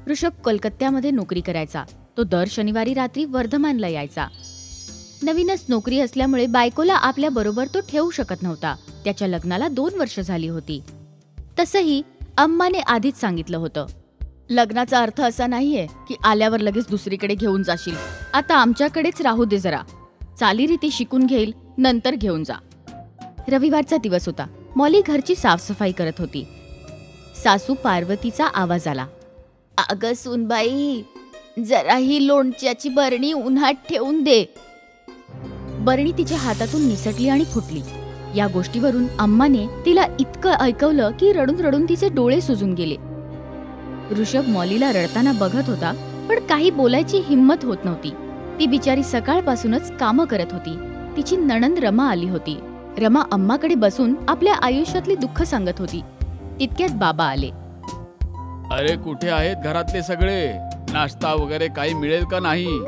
ऋषभ कोलकात्यामध्ये नोकरी करायचा. तो दर शनिवारी रात्री वर्धमानला यायचा. नवीनच नोकरी असल्यामुळे बायकोला आपल्या बरोबर तो ठेवू शकत नव्हता. त्याच्या लग्नाला 2 वर्ष झाली होती. तसंही अम्माने आधीच सांगितलं होतं, लग्नाचा अर्थ असा नाहीये की आल्यावर लगेच दुसरीकडे घेऊन जाशील. आता आमच्याकडेच राहू दे जरा. चालीरीती शिकून घेईल, नंतर घेऊन जा. रविवारचा दिवस होता. मॉली घरची साफसफाई करत होती. सासू पार्वतीचा आवाज आला. अगं सुनबाई, जरा ही लोणच्याची बरणी उन्हात ठेवून दे. बरणी तिच्या हातातून निसटली आणि फुटली. या गोष्टीवरून अम्माने तिला इतकं ऐकवलं की रडून रडून तिचे डोळे सुजून गेले. ऋषभ मॉलीला रडताना बघत होता, पण काही बोलायची हिम्मत होत नव्हती. ती बिचारी सकाळपासूनच कामं करत होती. तिची नणंद रमा आली होती. रमा अम्माकडे बसून आपल्या आयुष्यातली दुःख सांगत होती. तितक्यात बाबा आले. अरे कुठे आहेत घरातले सगळे? नाश्ता वगैरे काही मिळेल का नाही?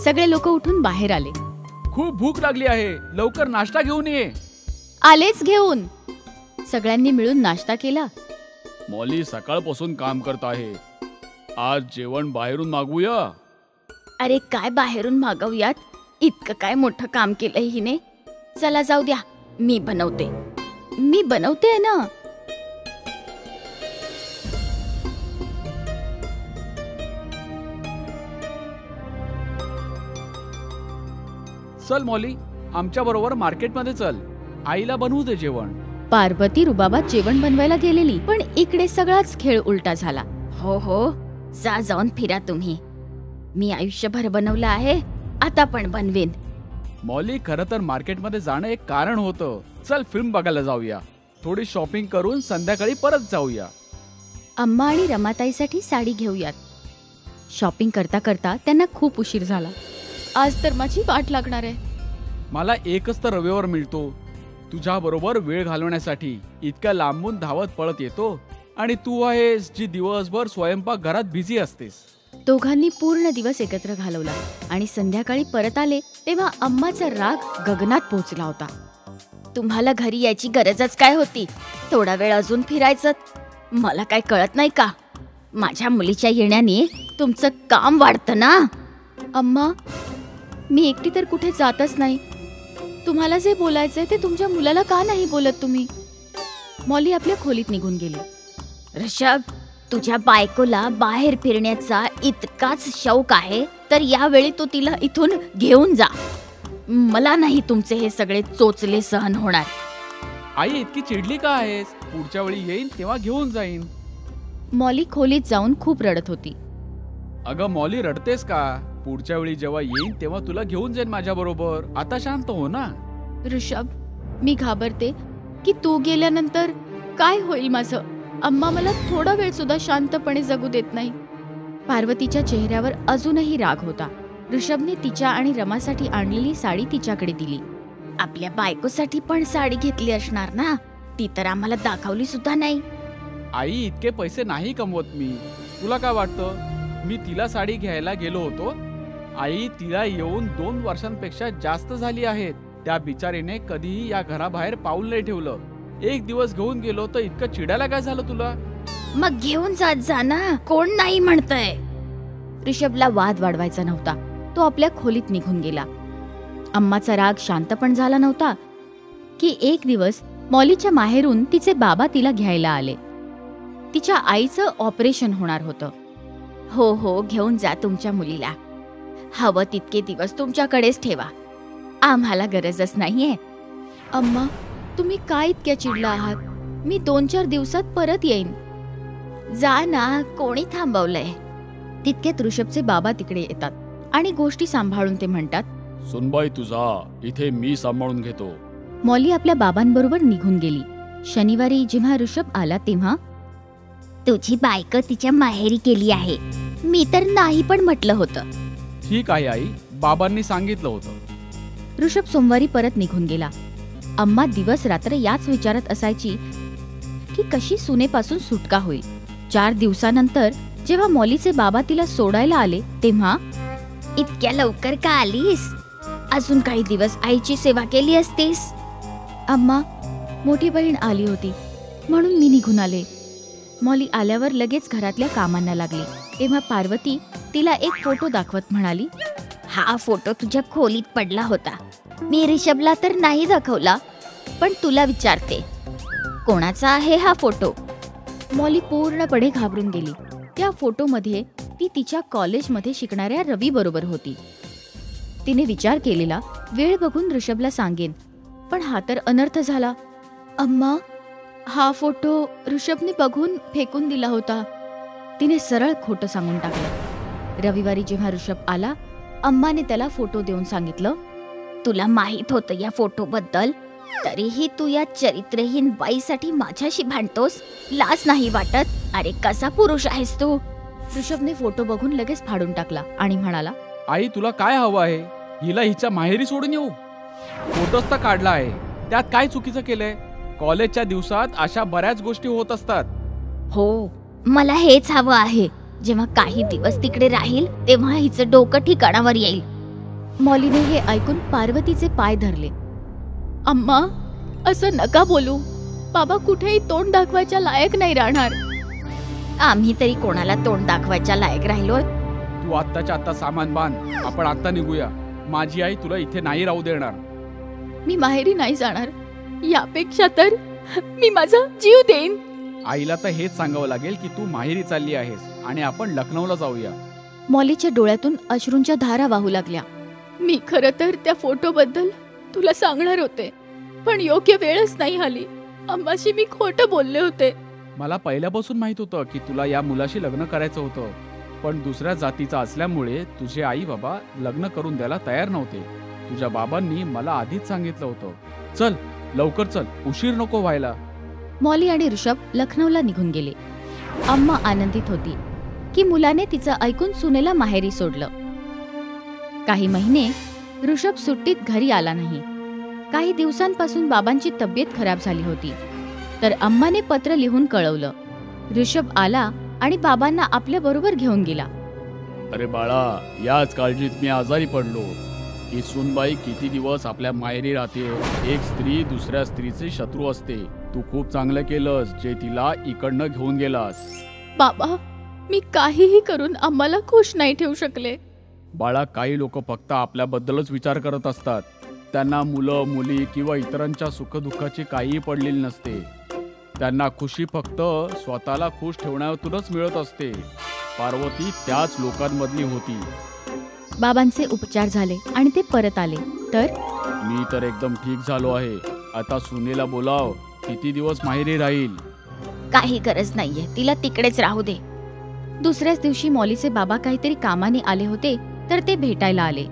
सगळे लोक उठून बाहेर आले. खूप भूक लागली आहे, लवकर नाश्ता घेऊन ये. आलेच घेऊन. सगळ्यांनी मिळून नाश्ता केला. मॉली सकाळपासून काम करत आहे. आज जेवण बाहेरून मागवूया. अरे काय बाहेरून मागवूयात? इतकं काय मोठं काम केलंय हिने. चला जाऊ द्या, मी बनवते ना. चल मॉली, आमच्या बरोबर मार्केटमध्ये चल. आईला बनवू दे जेवण. पार्वती रुबाबात जेवण बनवायला गेलेली, पण इकडे सगळाच खेळ उलटा झाला. हो, जा जाऊन फिरा तुम्ही. मी आयुष्यभर बनवलं आहे, आता पण बनवेन. मॉली, खरं तर मार्केटमध्ये जाणं एक कारण होतं. चल फिल्म बघायला जाऊया. थोडी शॉपिंग करून संध्याकाळी परत जाऊया. अम्मा आणि रमाताईसाठी साडी घेऊयात. शॉपिंग करता करता त्यांना खूप उशीर झाला. आज तर माझी वाट लागणार आहे. मला एकच तर रविवार मिळतो तुझ्या बरोबर वेळ घालवण्यासाठी. इतक्या लांबून धावत पळत येतो आणि तू आहेस जी दिवसभर स्वयंपाक घरात बिझी असतेस. दोघांनी पूर्ण दिवस एकत्र घालवला आणि संध्याकाळी परत आले तेव्हा अम्माचा राग गगनात पोहोचला होता. तुम्हाला घरी यायची गरजच काय होती? थोडा वेळ अजून फिरायचं. मला काय कळत नाही का? माझ्या मुलीच्या येण्याने तुमचं काम वाढतं ना. अम्मा, मी एकटी तर कुठे जातच नाही. तुम्हाला जे बोलायचंय ते तुमच्या मुलाला का नाही बोलत तुम्ही? मॉली आपल्या खोलीत निघून गेली. ऋषभ, तुझ्या बायकोला बाहेर फिरण्याचा इतकाच शौक आहे तर यावेळी तू तिला इथून घेऊन जा. मला नाही तुमचे हे सगळे चोचले सहन होणार. आई, इतकी चिडली का आहेस? पुढच्या वेळी येईन तेव्हा घेऊन जाईन. मॉली खोलीत जाऊन खूप रडत होती. अगं मॉली, रडतेस का? पुढच्या वेळी जेव्हा येईन तेव्हा तुला घेऊन जाईन माझ्या बरोबर. आता शांत हो ना. ऋषभ, मी घाबरते की तू गेल्यानंतर काय होईल माझं. अम्मा मला थोडा वेळ सुद्धा शांतपणे जगू देत नाही. पार्वतीच्या चेहऱ्यावर अजूनही राग होता. ऋषभने तिच्या आणि रमासाठी आणलेली साडी तिच्याकडे दिली. आपल्या बायकोसाठी पण साडी घेतली असणार ना? ती तर आम्हाला दाखवली सुद्धा नाही. आई, इतके पैसे नाही कमवत मी. तुला काय वाटतं मी तिला साडी घ्यायला गेलो होतो? आई, तिला येऊन 2 वर्षांपेक्षा जास्त झाली आहेत. त्या बिचारीने कधीही या घराबाहेर पाऊल नाही ठेवलं. एक दिवस घेऊन गेलो तर इतकं चिडायला काय झालं तुला? मग घेऊन जात जा ना, कोण नाही म्हणतंय. ऋषभला वाद वाढवायचा नव्हता. तो आपल्या खोलीत निघून गेला. अम्माचा राग शांत पण झाला नव्हता की एक दिवस मॉलीच्या माहेरून तिचे बाबा तिला घ्यायला आले. तिच्या आईचं ऑपरेशन होणार होतं. हो, घेऊन जा तुमच्या मुलीला. हवं तितके दिवस तुमच्याकडेच ठेवा. आम्हाला गरजच नाहीये. अम्मा, तुम्ही काय इतक्या चिडला आहात? मी 2-4 दिवसात परत येईन. जा ना, कोणी थांबवलंय? तितक्यात ऋषभचे बाबा तिकडे येतात आणि गोष्टी सांभाळून ते म्हणतात, सुनबाई, तुझा इथे मी सांभाळून घेतो. मॉली आपल्या बाबांबरोबर निघून गेली. शनिवारी जेव्हा ऋषभ आला तेव्हा, तुझी बायको तिच्या माहेरी गेली आहे. मी तर नाही पण म्हटलं होतं. ठीक आहे आई, बाबांनी सांगितलं होतं. ऋषभ सोमवारी परत निघून गेला. अम्मा दिवस रात्र याच विचारत असायची की कशी सुनेपासून सुटका होईल. 4 दिवसानंतर जेव्हा मॉलीचे बाबा तिला सोडायला आले तेव्हा, इतक्या लवकर का आलीस? अजून काही दिवस आईची सेवा केली असतीस. अम्मा, मोठी बहीण आली होती म्हणून मी निघून आले. मॉली आल्यावर लगेच घरातल्या कामांना लागली. तेव्हा पार्वती तिला एक फोटो दाखवत म्हणाली, हा फोटो तुझ्या खोलीत पडला होता. मी ऋषभला तर नाही दाखवला, पण तुला विचारते, कोणाचा आहे हा फोटो? मॉली पूर्णपणे घाबरून गेली. त्या फोटोमध्ये ती तिच्या कॉलेजमध्ये शिकणाऱ्या रवी बरोबर होती. तिने विचार केलेला, वेळ बघून ऋषभला सांगेन, पण हा तर अनर्थ झाला. अम्मा, हा फोटो ऋषभने बघून फेकून दिला होता. तिने सरळ खोटं सांगून टाकलं. रविवारी जेव्हा ऋषभ आला, अम्माने त्याला फोटो देऊन सांगितलं, तुला माहित होतं या फोटोबद्दल, तरीही तू या चरित्रहीन बाईसाठी माझ्याशी भांडतोस? लाज नाही वाटत? अरे कसा पुरुष आहेस तू? ऋषभने फोटो बघून लगेच फाडून टाकला आणि म्हणाला, आई तुला काय हवं आहे? हिला हिच्या माहेरी सोडून येऊ? फोटोच तर काढला आहे, त्यात काय चुकीचं केलंय? कॉलेजच्या दिवसात अशा बऱ्याच गोष्टी होत असतात. हो, मला हेच हवं आहे. जेव्हा काही दिवस तिकडे राहील तेव्हा हिचं डोकं ठिकाणावर येईल. मॉलीने हे ऐकून पार्वतीचे पाय धरले. अम्मा, असं नका बोलू. बाबा कुठेही तोंड दाखवायच्या लायक नाही राहणार. आम्ही तरी कोणाला तोंड दाखवायच्या लायक राहिलोय? तू आत्ताच्या आत्ता सामान बांध, आपण आता निघूया. माझी आई तुला इथे नाही राहू देणार. मी माहेरी नाही जाणार. यापेक्षा तर मी माझा जीव देईन. आईला तर हेच सांगावं लागेल की तू माहेरी चालली आहेस आणि आपण लखनौला जाऊया. मॉलीच्या डोळ्यातून अश्रूंच्या धारा वाहू लागल्या. मी खरं तर त्या फोटोबद्दल तुला सांगणार होते, पण योग्य वेळच नाही आली. अम्माशी मी खोटं बोलले होते. मला पहिल्यापासून माहित होतं की तुला या मुलाशी लग्न करायचं होतं, पण दुसऱ्या जातीचा असल्यामुळे तुझे आई बाबा लग्न करून द्यायला तयार नव्हते. तुझ्या बाबांनी मला आधीच सांगितलं होतं. चल लवकर चल, उशीर नको व्हायला. मॉली आणि ऋषभ लखनौला निघून गेले. अम्मा आनंदित होती की मुलाने तिचं ऐकून सुनेला माहेरी सोडलं. काही महिने ऋषभ सुट्टीत घरी आला नाही. काही दिवसांपासून बाबांची तब्येत खराब झाली होती, तर अम्माने पत्र लिहून कळवलं. ऋषभ आला आणि बाबांना आपल्या बरोबर घेऊन गेला. अरे बाळा, याच काळजीत मी आजारी पडलो. ही सूनबाई किती दिवस आपल्या माहेरी राहते. एक स्त्री दुसऱ्या स्त्रीचे शत्रू असते. तू खूप चांगलं केलंस जे तिला इकडनं घेऊन गेलास. बाबा, मी काहीही करून आम्हाला खुश नाही ठेवू शकले. बाळा, काही लोक फक्त आपल्याबद्दलच विचार करत असतात. त्यांना मुलं मुली किंवा इतरांच्या सुखदुःखाची काहीही पडलेली नसते. त्यांना खुशी फक्त स्वतःला खुश ठेवण्यातूनच मिळत असते. पार्वती त्याच लोकांमधली होती. बाबांचे उपचार झाले आणि ते परत आले. तर मी तर एकदम ठीक झालो आहे. आता सुनेला बोलाव. किती दिवस माहेरी राहील? काही गरज नाहीये, तिला तिकडेच राहू दे. दुसऱ्याच दिवशी मॉलीचे बाबा काहीतरी कामाने आले होते, तर ते भेटायला आले.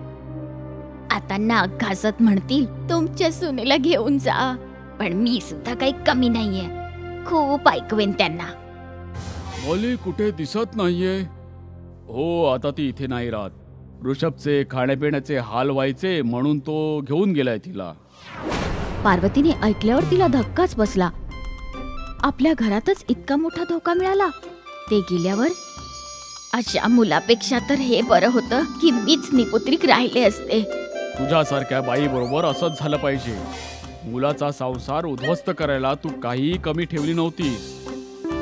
आता नाक घासत म्हणतील, तुमच्या सुनेला घेऊन जा. पण मी सुद्धा काही कमी नाहीये. खूप ऐकवेन त्यांना. मॉली कुठे दिसत नाहीये? हो, आता ती इथे नाही राहत. ऋषभचे खाण्यापिण्याचे हाल व्हायचे म्हणून तो घेऊन गेलाय तिला. पार्वतीने ऐकल्यावर तिला धक्काच बसला. आपल्या घरातच इतका मोठा धोका मिळाला. ते गेल्यावर अशा मुलापेक्षा तर हे बरं होतं की मीच निपुत्रिक राहिले असते. तुझ्यासारख्या बाई बरोबर असंच झालं पाहिजे. मुलाचा संसार उद्ध्वस्त करायला तू काहीही कमी ठेवली नव्हतीस.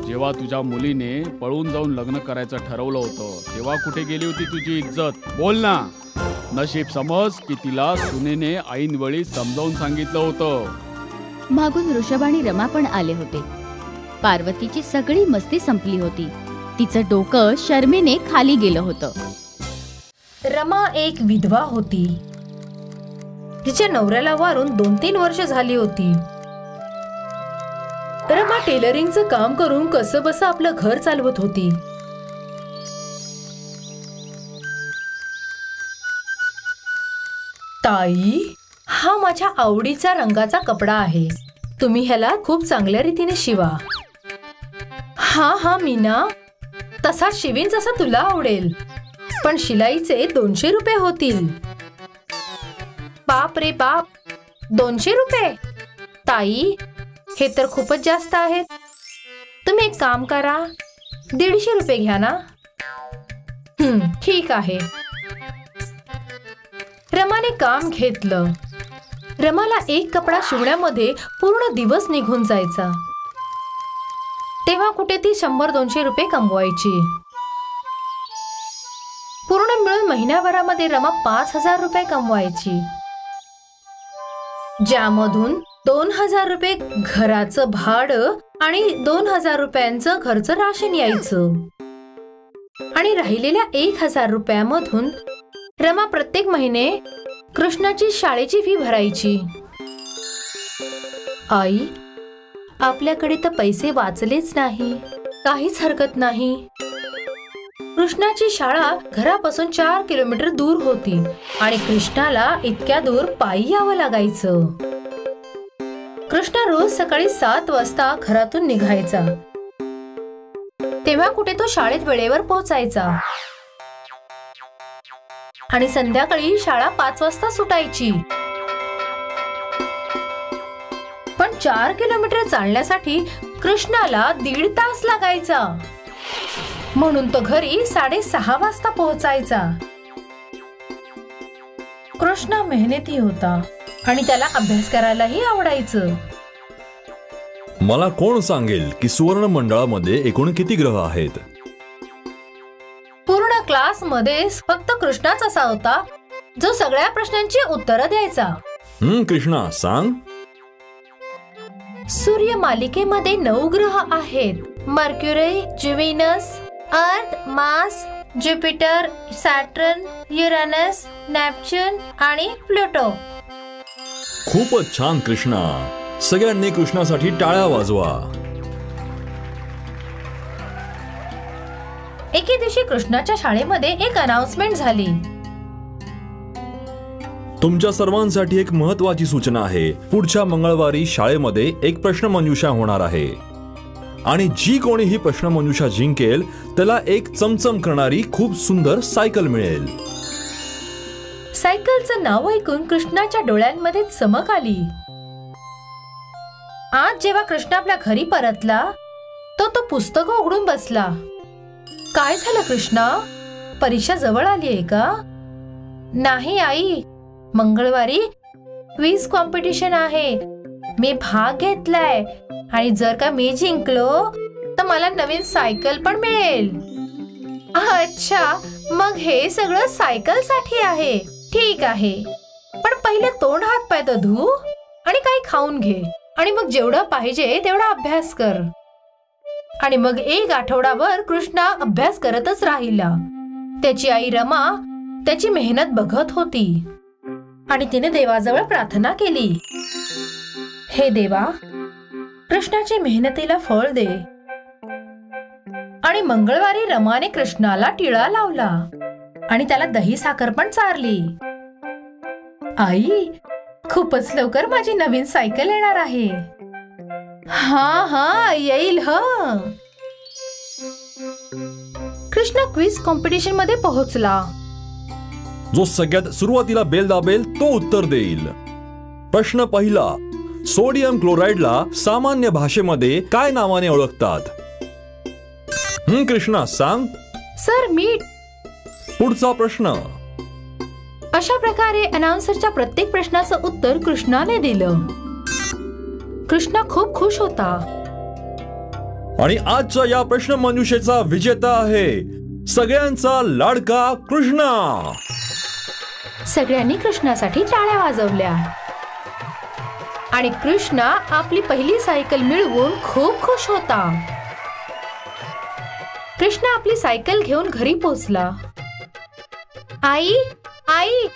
जेव्हा तुझ्या मुलीने पळून जाऊन लग्न करायचं ठरवलं होतं तेव्हा कुठे गेली होती तुझी इज्जत? बोल ना. नशीब समज की तिला सुनेने ऐन वेळी समजावून सांगितलं होतं. मागून ऋषभ आणि रमा पण आले होते. पार्वतीची सगळी मस्ती संपली होती. तिचं डोकं शर्मेने खाली गेलं होतं. रमा एक विधवा होती. तिच्या नवऱ्याला वारून 2-3 वर्ष झाली होती. रमा टेलरिंगचं काम करून कसं बसं आपलं घर चालवत होती. ताई, हा माझ्या आवडीचा रंगाचा कपडा आहे. तुम्ही ह्याला खूप चांगल्या रीतीने शिवा. हा मीना, तसा शिवीन जसा तुला आवडेल, पण शिलाईचे 200 रुपये होतील. बाप रे बाप, 200 रुपये? ताई, हे तर खूपच जास्त आहेत. तुम्ही एक काम करा, 150 रुपये घ्या ना. ठीक आहे. रमाने काम घेतलं. रमाला एक कपडा शिवण्यामध्ये पूर्ण दिवस निघून जायचा. तेव्हा कुठे ती 100-200 रुपये कमवायची. पूर्ण मिळून महिन्याभरामध्ये रमा 5,000 रुपये कमवायची, ज्यामधून 2,000 रुपये घराचं भाडं आणि 2,000 रुपयांचं घरचं राशन यायचं. आणि राहिलेल्या 1,000 रुपयामधून रमा प्रत्येक महिने कृष्णाची शाळेची फी भरायची. आई, आपल्याकडे तर पैसे वाचलेच नाही. काहीच हरकत नाही. कृष्णाची शाळा घरापासून 4 किलोमीटर दूर होती आणि कृष्णाला इतक्या दूर पायी यावं लागायचं. कृष्णा रोज सकाळी 7 वाजता घरातून निघायचा. तेव्हा कुठे तो शाळेत वेळेवर पोहोचायचा आणि संध्याकाळी शाळा 5 वाजता सुटायची. पण 4 किलोमीटर चालण्यासाठी कृष्णाला 1.5 तास लागायचा, म्हणून तो घरी 6:30 वाजता पोहोचायचा. कृष्णा मेहनती होता आणि त्याला अभ्यास करायलाही आवडायचं. मला कोण सांगेल की सुवर्ण मंडळामध्ये एकूण किती ग्रह आहेत? पूर्ण क्लास मध्ये फक्त कृष्णाच असा होता जो सगळ्या प्रश्नांची उत्तरं द्यायचा. कृष्णा सांग. सूर्य मालिकेमध्ये 9 ग्रह आहेत. मर्क्युरी, ज्युपिटर, अर्थ, Mars, Jupiter, Saturn, Uranus, Neptune आणि प्लुटो. खूपच छान कृष्णा. सगळ्यांनी कृष्णासाठी टाळ्या वाजवा. एके दिवशी कृष्णाच्या शाळेमध्ये एक अनाउन्समेंट झाली. तुमच्या सर्वांसाठी एक महत्वाची सूचना आहे. पुढच्या मंगळवारी शाळेमध्ये एक प्रश्नमंजुषा होणार आहे आणि जी कोणी ही प्रश्नमंजुषा जिंकेल त्याला एक चमचम करणारी खूप सुंदर सायकल मिळेल. सायकलचं नाव ऐकून कृष्णाच्या डोळ्यांमध्ये चमक आली. आज जेव्हा कृष्ण आपल्या घरी परतला तो पुस्तक उघडून बसला. काय झालं कृष्णा? परीक्षा जवळ आली आहे का? नाही आई, मंगळवारी क्विज कॉम्पिटिशन आहे. मी भाग घेतलाय आणि जर का मी जिंकलो तर मला नवीन सायकल पण मिळेल. अच्छा, मग हे सगळं सायकल साठी आहे. ठीक आहे, पण पहिले तोंड हात पाय तर धु आणि काही खाऊन घे आणि मग जेवढं पाहिजे तेवढा अभ्यास कर. आणि मग 1 आठवडाभर कृष्णा अभ्यास करतच राहिला. त्याची आई रमा त्याची मेहनत बघत होती आणि तिने देवाजवळ प्रार्थना केली. हे देवा, कृष्णाची मेहनतीला फळ दे. आणि मंगळवारी रमाने कृष्णाला टिळा लावला आणि त्याला दही साखर पण चारली. आई, खूपच लवकर माझी नवीन सायकल येणार आहे. हा येईल. कृष्णा क्विज कॉम्पिटिशन मध्ये पोहोचला. जो सगळ्यात सुरुवातीला बेल दाबेल तो उत्तर देईल. प्रश्न पहिला. सोडियम क्लोराईडला सामान्य भाषेमध्ये काय नावाने ओळखतात? कृष्णा सांग. सर, मीठ. पुढचा प्रश्न. अशा प्रकारे अनाउन्सरच्या प्रत्येक प्रश्नाचं उत्तर कृष्णाने दिलं. कृष्णा खूप खुश होता. आणि आजच्या या प्रश्नमंजुषेचा विजेता आहे सगळ्यांचा लाडका कृष्णा. सगळ्यांनी कृष्णासाठी टाळ्या वाजवल्या आणि कृष्णा आपली पहिली सायकल मिळवून खूप खुश होता. कृष्णा आपली सायकल घेऊन घरी पोहोचला. आई, आई,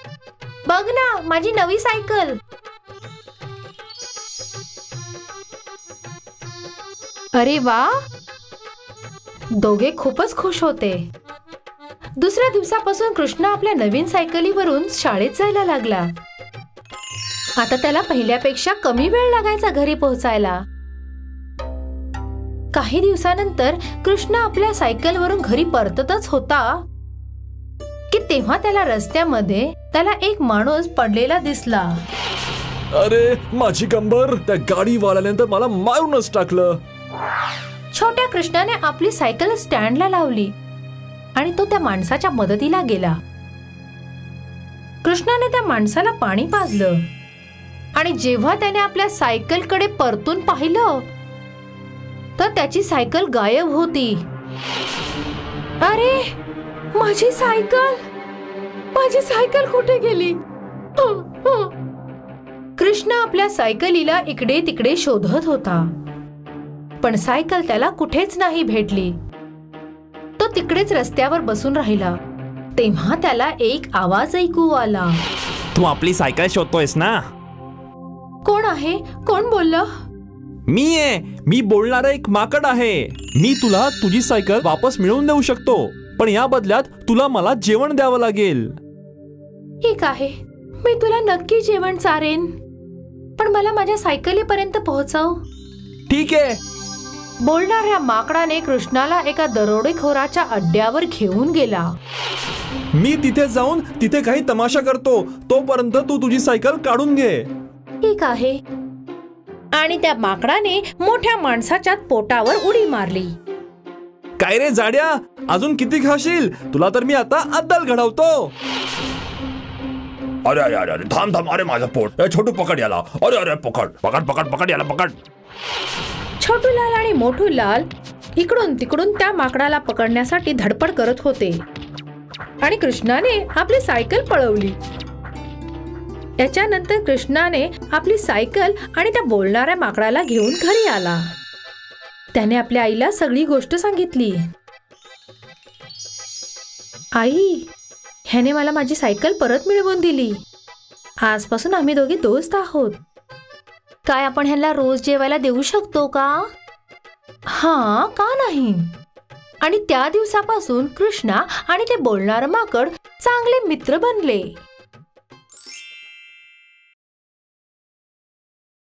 बघ ना माझी नवी सायकल. अरे वा, दोघे खूपच खुश होते. दुसऱ्या दिवसापासून कृष्णा आपल्या नवीन सायकलीवरून शाळेत जायला लागला. आता त्याला पहिल्यापेक्षा कमी वेळ लागायचा घरी पोहोचायला. काही दिवसानंतर कृष्णा आपल्या सायकलवरून घरी परततच होता की तेव्हा त्याला रस्त्यामध्ये त्याला एक माणूस पडलेला दिसला. अरे माझी कंबर, त्या गाडीवाल्याने तर मला मारूनच टाकलं. छोट्या कृष्णाने आपली सायकल स्टँडला लावली आणि तो त्या माणसाच्या मदतीला गेला. कृष्णाने त्या माणसाला पाणी पाजलं आणि जेव्हा त्याने आपल्या सायकलकडे परतून पाहिलं तर त्याची सायकल गायब होती. अरे, माझी सायकल कुठे गेली? कृष्ण आपल्या सायकलीला इकडे तिकडे शोधत होता, पण सायकल त्याला कुठेच नाही भेटली. तो तिकडेच रस्त्यावर बसून राहिला. तेव्हा त्याला एक आवाज ऐकू आला. तू आपली सायकल शोधतोयस ना? कोण आहे? कोण बोललं? मी बोलणारा एक माकड आहे. मी तुला तुझी सायकल वापस मिळवून देऊ शकतो, पण या बदल्यात तुला मला जेवण द्यावं लागेल. ठीक आहे, मी तुला नक्की जेवण चारेन, पण मला माझ्या सायकलीपर्यंत पोहोचव. ठीक आहे. बोलणाऱ्या माकडाने कृष्णाला एका दरोडेखोराच्या अड्ड्यावर घेऊन गेला. मी तिथे जाऊन तिथे काही तमाशा करतो, तोपर्यंत तू तुझी सायकल काढून घे. ठीक आहे. आणि त्या माकडाने मोठ्या माणसाच्या पोटावर उडी मारली. काय रे जाड्या, अजून किती खाशील? तुला तर मी आता अद्दल घडवतो. अरे अरे अरे थांब, अरे माझं पोट. छोटू पकड याला. अरे पकड याला, पकड. छोटूलाल आणि मोठूलाल इकडून तिकडून त्या माकडाला पकडण्यासाठी धडपड करत होते, आणि कृष्णाने आपली सायकल पळवली. याच्यानंतर कृष्णाने आपली सायकल आणि त्या बोलणाऱ्या माकडाला घेऊन घरी आला. त्याने आपल्या आईला सगळी गोष्ट सांगितली. आई, ह्याने मला माझी सायकल परत मिळवून दिली. आजपासून आम्ही दोघे दोस्त आहोत. काय आपण ह्याला रोज जेवायला देऊ शकतो का? हा, का नाही? आणि त्या दिवसापासून कृष्णा आणि ते बोलणारं माकड चांगले मित्र बनले.